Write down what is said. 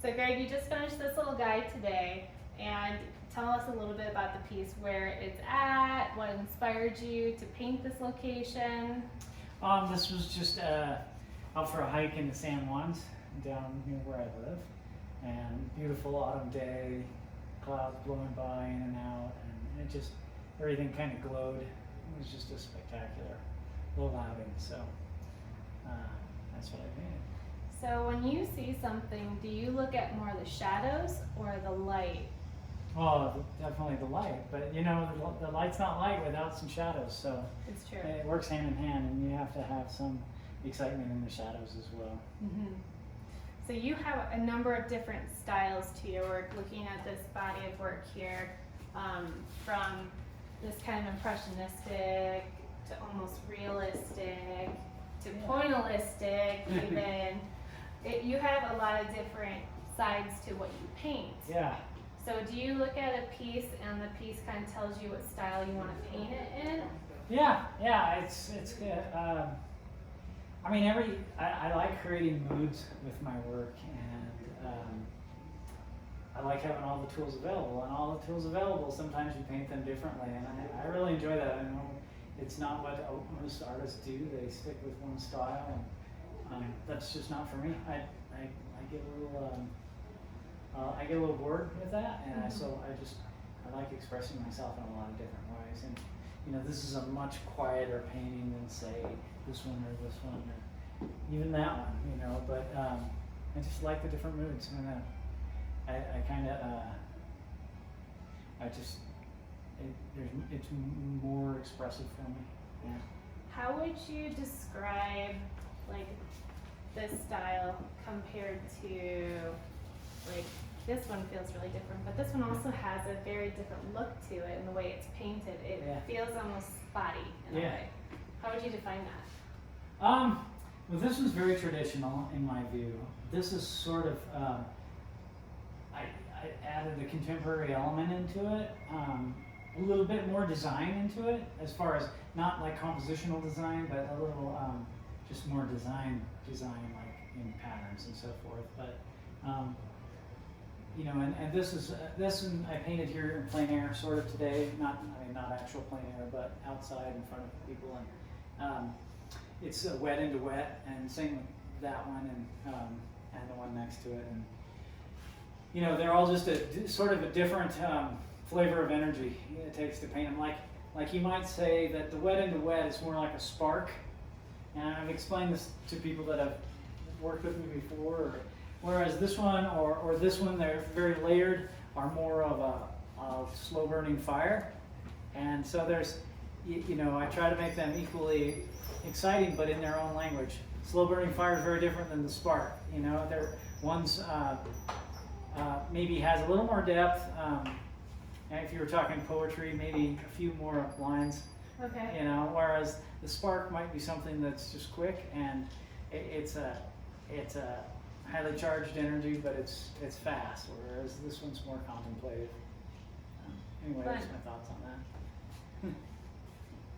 So Greg, you just finished this little guide today, and tell us a little bit about the piece, where it's at, what inspired you to paint this location. This was just out for a hike in the San Juans, down near where I live, and beautiful autumn day, clouds blowing by in and out, and it just, everything kind of glowed. It was just a spectacular little outing, so that's what I painted. So when you see something, do you look at more the shadows or the light? Oh, definitely the light, but you know, the light's not light without some shadows, so It's true. it works hand in hand, and you have to have some excitement in the shadows as well. Mm-hmm. So you have a number of different styles to your work, looking at this body of work here, from this kind of impressionistic to almost realistic to pointillistic even. You have a lot of different sides to what you paint. Yeah. So do you look at a piece and the piece kind of tells you what style you want to paint it in? Yeah, it's good. I mean, I like creating moods with my work, and I like having all the tools available, and all the tools available, sometimes you paint them differently, and I really enjoy that. I know it's not what most artists do. They stick with one style, and that's just not for me. I get a little I get a little bored with that, and so I like expressing myself in a lot of different ways. And you know, this is a much quieter painting than say this one or this one or even that one. You know, but I just like the different moods. I kind of it's more expressive for me. Yeah. How would you describe like this style compared to, like, this one feels really different, but this one also has a very different look to it in the way it's painted. It feels almost spotty in a way. How would you define that? Well, this one's very traditional in my view. This is sort of, I added a contemporary element into it, a little bit more design into it, as far as not like compositional design, but a little just more design like in patterns and so forth. But you know, and this one I painted here in plein air sort of today, not actual plein air, but outside in front of people, and it's wet into wet, and same with that one and the one next to it, and you know, they're all just a sort of a different flavor of energy it takes to paint them. Like you might say that the wet into wet is more like a spark, and I've explained this to people that have worked with me before. Whereas this one or this one, they're very layered, are more of a slow burning fire. And so there's, you know, I try to make them equally exciting, but in their own language. Slow burning fire is very different than the spark. You know, one's maybe has a little more depth. And if you were talking poetry, maybe a few more lines. Okay. You know, whereas the spark might be something that's just quick, and it's a highly charged energy, but it's fast, whereas this one's more contemplative. Anyway, that's my thoughts on that.